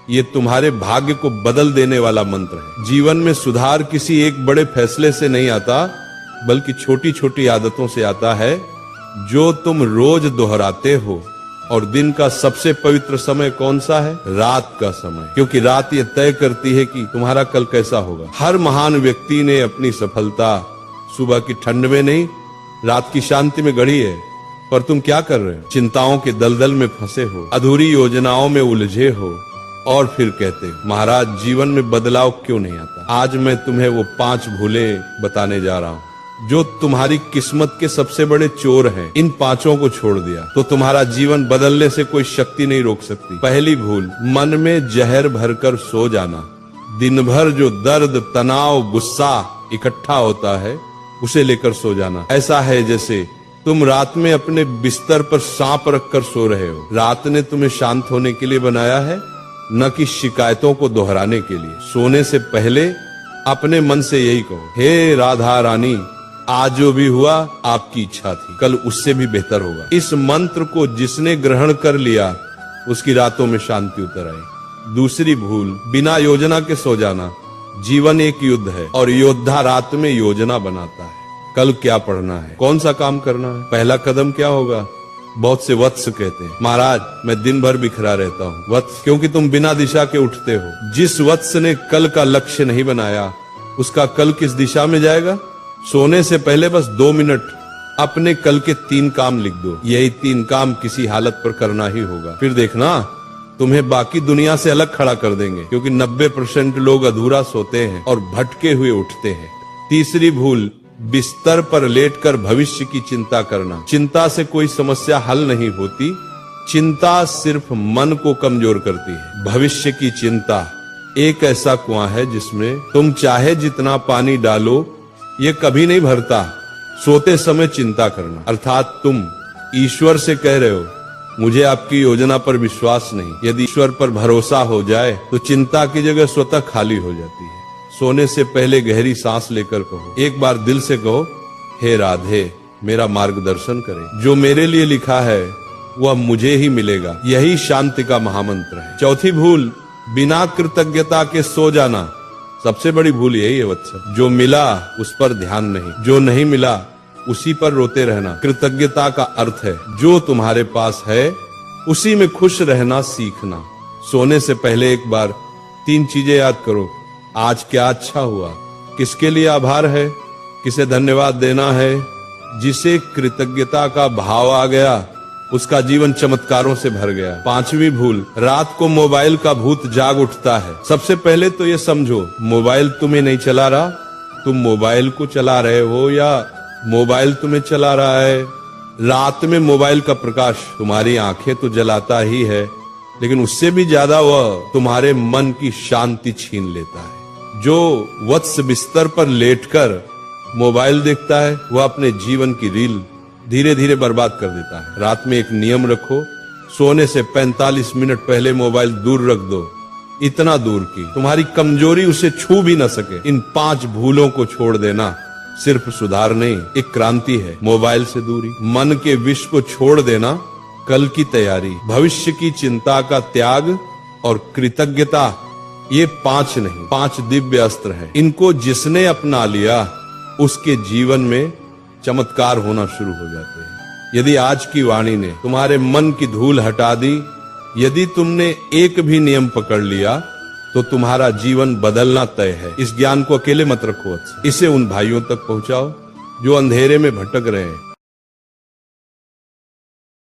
ये तुम्हारे भाग्य को बदल देने वाला मंत्र है। जीवन में सुधार किसी एक बड़े फैसले से नहीं आता, बल्कि छोटी छोटी आदतों से आता है जो तुम रोज दोहराते हो। और दिन का सबसे पवित्र समय कौन सा है? रात का समय, क्योंकि रात ये तय करती है कि तुम्हारा कल कैसा होगा। हर महान व्यक्ति ने अपनी सफलता सुबह की ठंड में नहीं, रात की शांति में गढ़ी है। पर तुम क्या कर रहे हो? चिंताओं के दलदल में फंसे हो, अधूरी योजनाओं में उलझे हो, और फिर कहते हो महाराज जीवन में बदलाव क्यों नहीं आता। आज मैं तुम्हें वो 5 भूलें बताने जा रहा हूँ जो तुम्हारी किस्मत के सबसे बड़े चोर हैं। इन 5 को छोड़ दिया तो तुम्हारा जीवन बदलने से कोई शक्ति नहीं रोक सकती। पहली भूल, मन में जहर भरकर सो जाना। दिन भर जो दर्द, तनाव, गुस्सा इकट्ठा होता है उसे लेकर सो जाना। ऐसा है जैसे तुम रात में अपने बिस्तर पर सांप रखकर सो रहे हो। रात ने तुम्हें शांत होने के लिए बनाया है, न कि शिकायतों को दोहराने के लिए। सोने से पहले अपने मन से यही कहो, हे राधा रानी, आज जो भी हुआ आपकी इच्छा थी, कल उससे भी बेहतर होगा। इस मंत्र को जिसने ग्रहण कर लिया उसकी रातों में शांति उतर आई। दूसरी भूल, बिना योजना के सो जाना। जीवन एक युद्ध है और योद्धा रात में योजना बनाता है। कल क्या पढ़ना है, कौन सा काम करना है, पहला कदम क्या होगा। बहुत से वत्स कहते हैं महाराज मैं दिन भर बिखरा रहता हूँ। वत्स क्योंकि तुम बिना दिशा के उठते हो। जिस वत्स ने कल का लक्ष्य नहीं बनाया उसका कल किस दिशा में जाएगा। सोने से पहले बस 2 मिनट अपने कल के 3 काम लिख दो। यही 3 काम किसी हालत पर करना ही होगा। फिर देखना तुम्हें बाकी दुनिया से अलग खड़ा कर देंगे, क्योंकि 90% लोग अधूरा सोते हैं और भटके हुए उठते हैं। तीसरी भूल, बिस्तर पर लेटकर भविष्य की चिंता करना। चिंता से कोई समस्या हल नहीं होती, चिंता सिर्फ मन को कमजोर करती है। भविष्य की चिंता एक ऐसा कुआं है जिसमें तुम चाहे जितना पानी डालो ये कभी नहीं भरता। सोते समय चिंता करना, अर्थात तुम ईश्वर से कह रहे हो मुझे आपकी योजना पर विश्वास नहीं। यदि ईश्वर पर भरोसा हो जाए तो चिंता की जगह स्वतः खाली हो जाती है। सोने से पहले गहरी सांस लेकर कहो, एक बार दिल से कहो, हे राधे मेरा मार्गदर्शन करें, जो मेरे लिए लिखा है वह मुझे ही मिलेगा। यही शांति का महामंत्र है। चौथी भूल, बिना कृतज्ञता के सो जाना। सबसे बड़ी भूल यही है वत्स। जो मिला उस पर ध्यान नहीं, जो नहीं मिला उसी पर रोते रहना। कृतज्ञता का अर्थ है जो तुम्हारे पास है उसी में खुश रहना सीखना। सोने से पहले एक बार 3 चीजें याद करो। आज क्या अच्छा हुआ, किसके लिए आभार है, किसे धन्यवाद देना है। जिसे कृतज्ञता का भाव आ गया उसका जीवन चमत्कारों से भर गया। 5वीं भूल, रात को मोबाइल का भूत जाग उठता है। सबसे पहले तो ये समझो मोबाइल तुम्हें नहीं चला रहा, तुम मोबाइल को चला रहे हो या मोबाइल तुम्हें चला रहा है। रात में मोबाइल का प्रकाश तुम्हारी आंखें तो जलाता ही है, लेकिन उससे भी ज्यादा वह तुम्हारे मन की शांति छीन लेता है। जो वत्स बिस्तर पर लेटकर मोबाइल देखता है वह अपने जीवन की रील धीरे धीरे बर्बाद कर देता है। रात में एक नियम रखो, सोने से 45 मिनट पहले मोबाइल दूर रख दो, इतना दूर कि तुम्हारी कमजोरी उसे छू भी न सके। इन 5 भूलों को छोड़ देना सिर्फ सुधार नहीं, एक क्रांति है। मोबाइल से दूरी, मन के विष को छोड़ देना, कल की तैयारी, भविष्य की चिंता का त्याग और कृतज्ञता। ये 5 नहीं 5 दिव्य अस्त्र हैं। इनको जिसने अपना लिया उसके जीवन में चमत्कार होना शुरू हो जाते हैं। यदि आज की वाणी ने तुम्हारे मन की धूल हटा दी, यदि तुमने एक भी नियम पकड़ लिया तो तुम्हारा जीवन बदलना तय है। इस ज्ञान को अकेले मत रखो, इसे उन भाइयों तक पहुंचाओ जो अंधेरे में भटक रहे हैं।